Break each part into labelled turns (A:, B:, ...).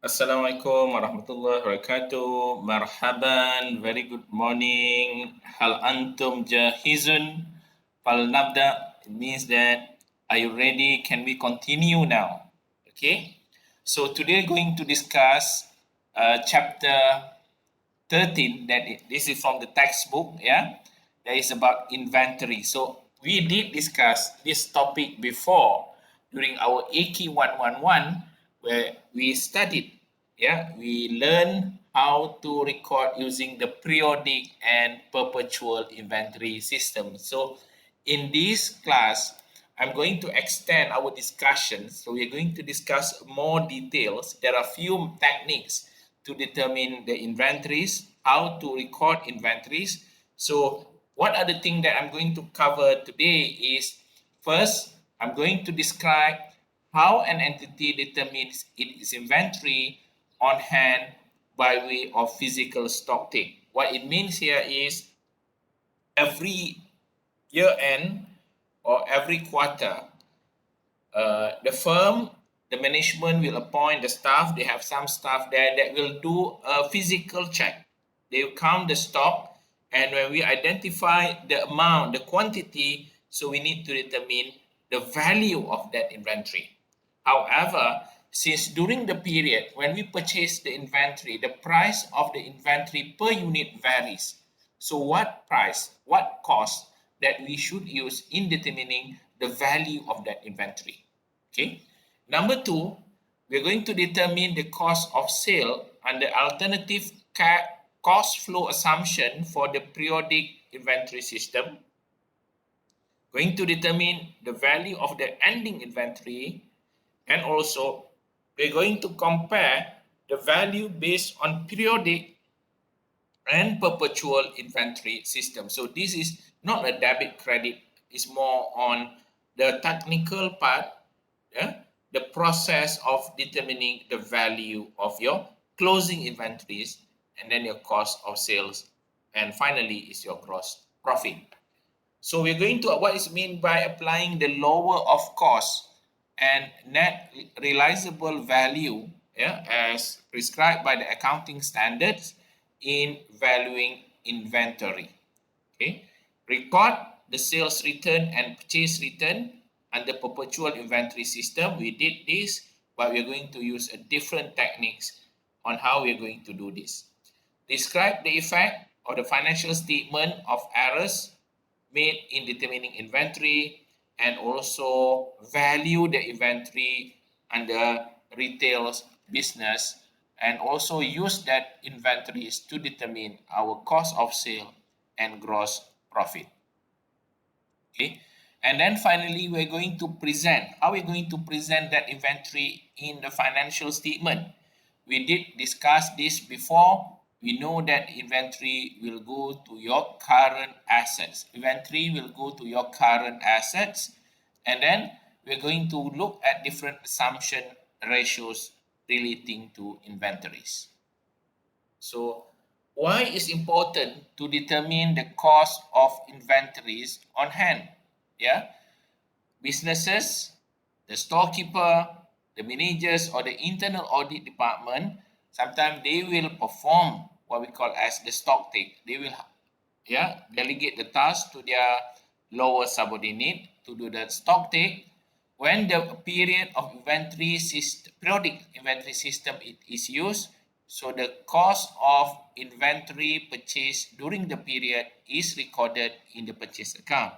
A: Assalamualaikum warahmatullahi wabarakatuh. Marhaban, very good morning. Hal antum jahizun? Falnabda. It means that are you ready? Can we continue now? Okay. So today going to discuss chapter 13. This is from the textbook. Yeah, that is about inventory. So we did discuss this topic before during our ACCY111, where we studied. Yeah, we learned how to record using the periodic and perpetual inventory system. So in this class, I'm going to extend our discussion. So we're going to discuss more details. There are few techniques to determine the inventories, how to record inventories. So what are the things that I'm going to cover today is, first, I'm going to describe how an entity determines its inventory on hand by way of physical stock take. What it means here is every year end or every quarter, the firm, the management will appoint the staff. They have some staff there that will do a physical check. They will count the stock, and when we identify the amount, the quantity, so we need to determine the value of that inventory. However, since during the period when we purchase the inventory, the price of the inventory per unit varies. So what price, what cost that we should use in determining the value of that inventory? Okay. Number two, we're going to determine the cost of sale under alternative cost flow assumption for the periodic inventory system. Going to determine the value of the ending inventory, and also we're going to compare the value based on periodic and perpetual inventory system. So this is not a debit credit, it's more on the technical part, yeah, the process of determining the value of your closing inventories, and then your cost of sales, and finally is your gross profit. So we're going to what is meant by applying the lower of cost and net realizable value, yeah, as prescribed by the accounting standards in valuing inventory. Okay, record the sales return and purchase return under perpetual inventory system. We did this, but we're going to use a different techniques on how we're going to do this. Describe the effect of the financial statement of errors made in determining inventory, and also value the inventory under retail business, and also use that inventories to determine our cost of sale and gross profit. Okay, and then finally we're going to present how we're going to present that inventory in the financial statement. We did discuss this before. We know that inventory will go to your current assets. Inventory will go to your current assets, and then we're going to look at different assumption ratios relating to inventories. So why is important to determine the cost of inventories on hand? Yeah, businesses, the storekeeper, the managers, or the internal audit department, sometimes they will perform what we call as the stock take. They will, yeah, delegate the task to their lower subordinate to do the stock take. When the period of inventory system, periodic inventory system is used, so the cost of inventory purchase during the period is recorded in the purchase account.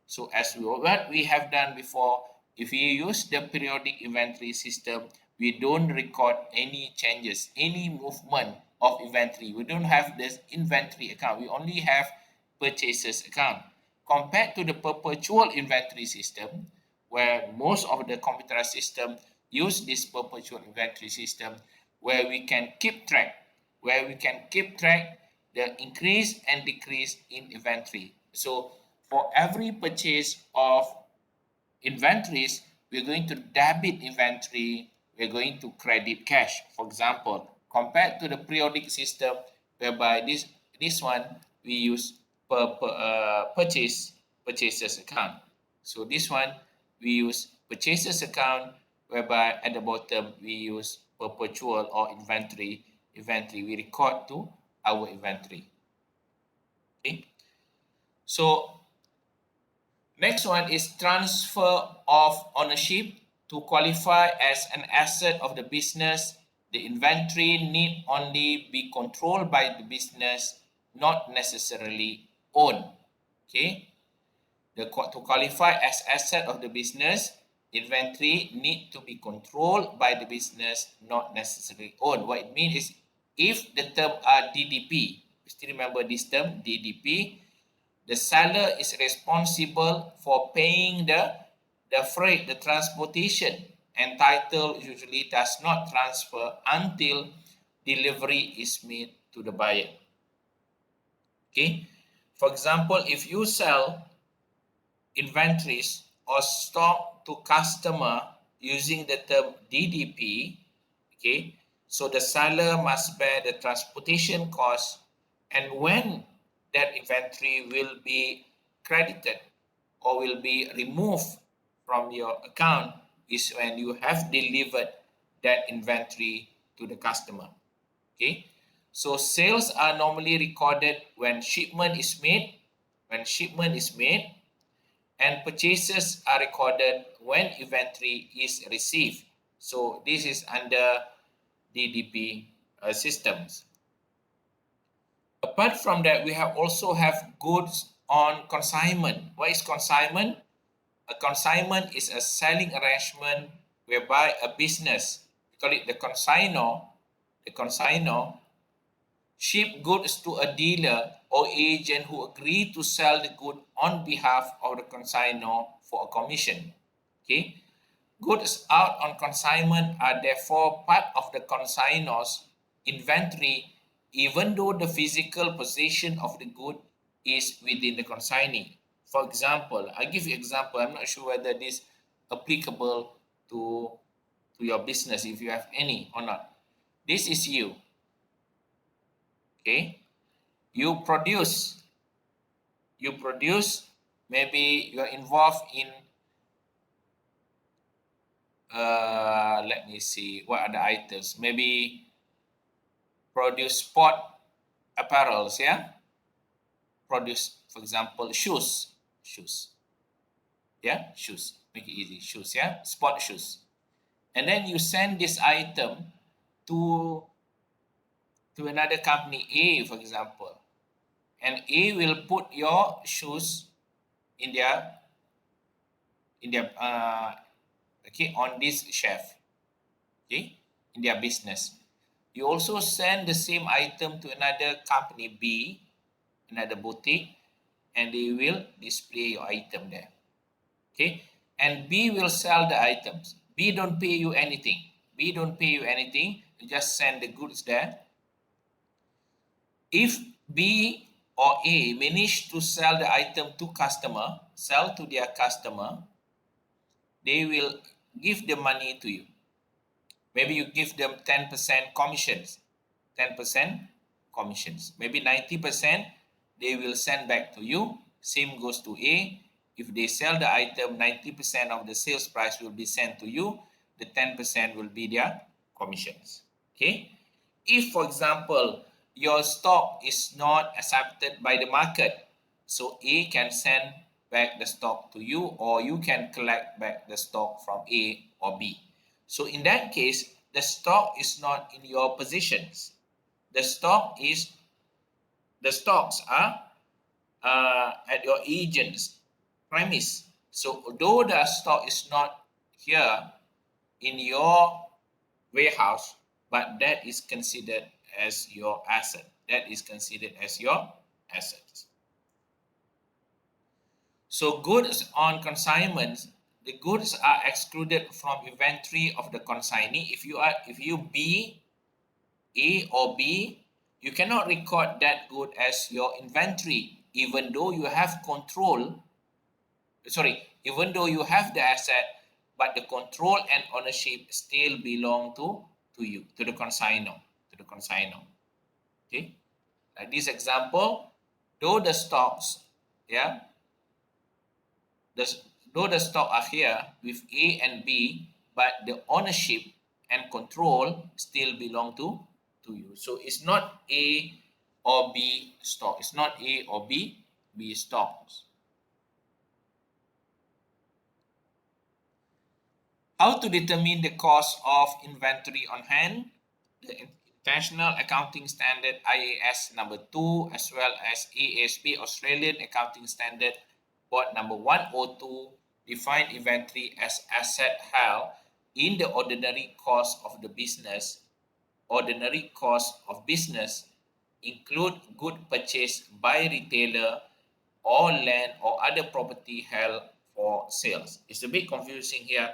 A: So as what we have done before, if we use the periodic inventory system, we don't record any changes, any movement of inventory. We don't have this inventory account. We only have purchases account. Compared to the perpetual inventory system, where most of the computerized system use this perpetual inventory system, where we can keep track, the increase and decrease in inventory. So for every purchase of inventories, we're going to debit inventory, we're going to credit cash. For example, compared to the periodic system, whereby this one we use purchases account. So this one we use purchases account, whereby at the bottom we use perpetual or inventory. We record to our inventory. Okay. So next one is transfer of ownership. To qualify as an asset of the business, the inventory need only be controlled by the business, not necessarily owned. Okay. To qualify as asset of the business, inventory need to be controlled by the business, not necessarily owned. What it means is, if the term are DDP, still remember this term DDP, the seller is responsible for paying the freight, the transportation, and title usually does not transfer until delivery is made to the buyer. Okay. For example, if you sell inventories or stock to customer using the term DDP, okay, so the seller must bear the transportation cost, and when that inventory will be credited or will be removed from your account is when you have delivered that inventory to the customer. Okay, so sales are normally recorded when shipment is made. And purchases are recorded when inventory is received. So this is under DDP systems. Apart from that, we also have goods on consignment. What is consignment? A consignment is a selling arrangement whereby a business, we call it the consignor ship goods to a dealer or agent who agree to sell the good on behalf of the consignor for a commission. Okay, goods out on consignment are therefore part of the consignor's inventory, even though the physical possession of the good is within the consignee. For example, I give you example. I'm not sure whether this applicable to your business, if you have any or not. This is you. Okay, you produce, maybe you're involved in let me see, what are the items? Maybe produce sport apparels, yeah? Produce, for example, shoes. Yeah, shoes. Make it easy. Shoes, yeah? Sport shoes. And then you send this item to another company, A, for example. And A will put your shoes in their okay, on this shelf, okay, in their business. You also send the same item to another company B, another boutique, and they will display your item there. Okay, and B will sell the items. B don't pay you anything. You just send the goods there. If B or A manage to sell the item to their customer, they will give the money to you. Maybe you give them 10% commissions. Maybe 90% they will send back to you. Same goes to A. If they sell the item, 90% of the sales price will be sent to you. The 10% will be their commissions. Okay. If, for example, your stock is not accepted by the market, so A can send back the stock to you, or you can collect back the stock from A or B. So in that case, the stock is not in your possessions. The stocks are at your agent's premise. So although the stock is not here in your warehouse, but that is considered as your asset. So goods on consignment, the goods are excluded from inventory of the consignee. If you B, A or B, you cannot record that good as your inventory, even though you have the asset, but the control and ownership still belong to you, to the consignor. Okay, like this example, though the stocks, though the stock are here with A and B, but the ownership and control still belong to you. So it's not A or B stock. It's not A or B stocks. How to determine the cost of inventory on hand? The International Accounting Standard IAS number 2 as well as ASB Australian Accounting Standard Board number 102 define inventory as asset held in the ordinary course of the business. Ordinary course of business include good purchased by retailer or land or other property held for sales. It's a bit confusing here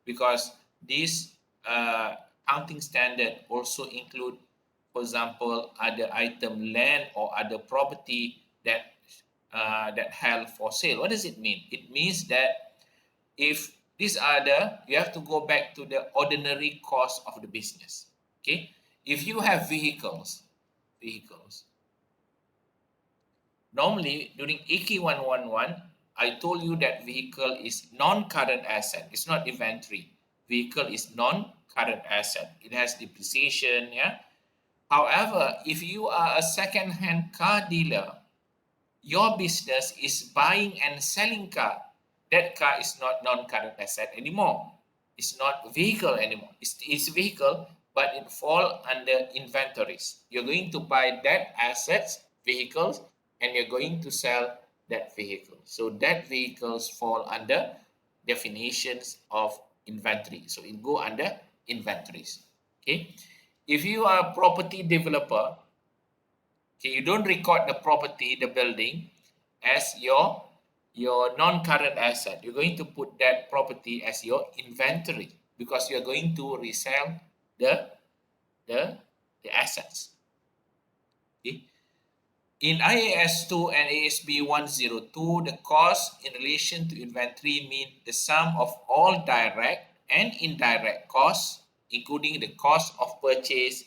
A: because this accounting standard also include, for example, other item, land or other property that held for sale. What does it mean? It means that if these are you have to go back to the ordinary cost of the business. Okay, if you have vehicles, normally during ACCY111, I told you that vehicle is non-current asset. It's not inventory. Vehicle is non-current asset. It has depreciation. Yeah. However, if you are a second-hand car dealer, your business is buying and selling car. That car is not non-current asset anymore. It's not vehicle anymore. It's vehicle, but it fall under inventories. You're going to buy that assets, vehicles, and you're going to sell that vehicle. So that vehicles fall under definitions of inventory. So it go under inventories. Okay. If you are a property developer, okay, you don't record the property, the building, as your non-current asset. You're going to put that property as your inventory because you're going to resell the the, the assets. Okay. In IAS 2 and ASB 102, the cost in relation to inventory mean the sum of all direct and indirect costs, including the cost of purchase,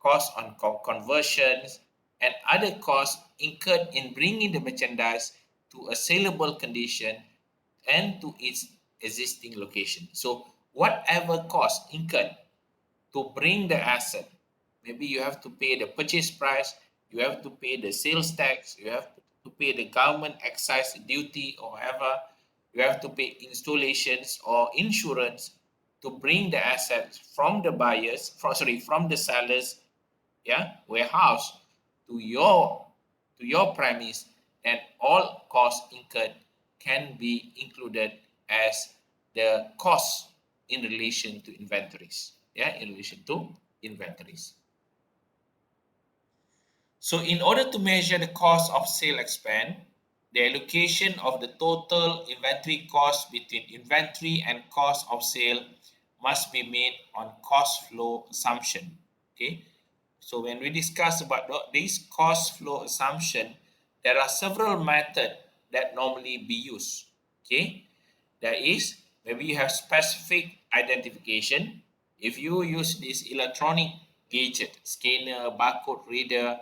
A: cost on conversions, and other costs incurred in bringing the merchandise to a saleable condition and to its existing location. So, whatever cost incurred to bring the asset. Maybe you have to pay the purchase price, you have to pay the sales tax, you have to pay the government excise duty or whatever, you have to pay installations or insurance to bring the assets from the buyers, from the sellers, yeah, warehouse to your premise, and all costs incurred can be included as the cost in relation to inventories. Yeah, in relation to inventories. So in order to measure the cost of sale expense, the allocation of the total inventory cost between inventory and cost of sale must be made on cost flow assumption. Okay. So when we discuss about this cost flow assumption, there are several methods that normally be used. Okay. There is, maybe you have specific identification. If you use this electronic gadget, scanner, barcode reader,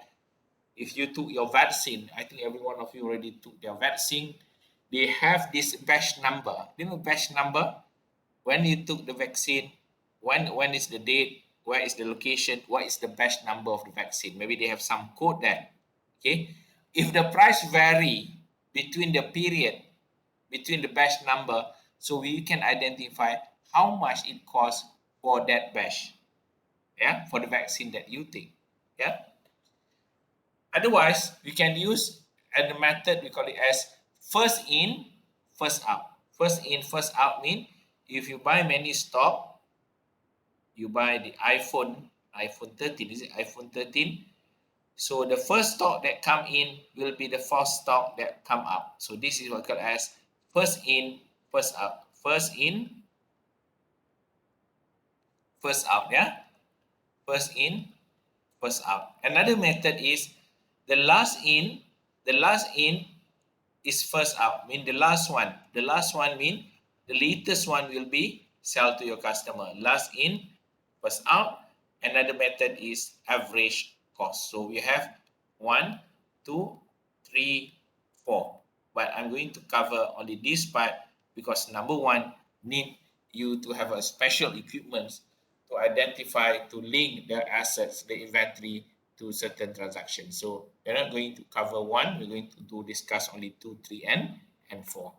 A: if you took your vaccine, I think every one of you already took their vaccine, they have this batch number. You know batch number? When you took the vaccine, when is the date, where is the location, what is the batch number of the vaccine? Maybe they have some code there. Okay. If the price vary between the period, between the batch number, so we can identify how much it costs for that batch. Yeah, for the vaccine that you take. Yeah. Otherwise, we can use the method we call it as first in, first out. First in, first out mean if you buy many stock, you buy the iPhone 13, is it iPhone 13? So the first stock that come in will be the first stock that come out. So this is what called as first in, first out. First in, first out, yeah? First in, first out. Another method is the last in, the last in is first out. Mean the last one. The last one mean the latest one will be sell to your customer. Last in, first out. Another method is average cost. So we have 1, 2, 3, 4. But I'm going to cover only this part because number one need you to have a special equipment to identify, to link the assets, the inventory to certain transactions. So we're not going to cover one, we're going to discuss only 2, 3, and 4.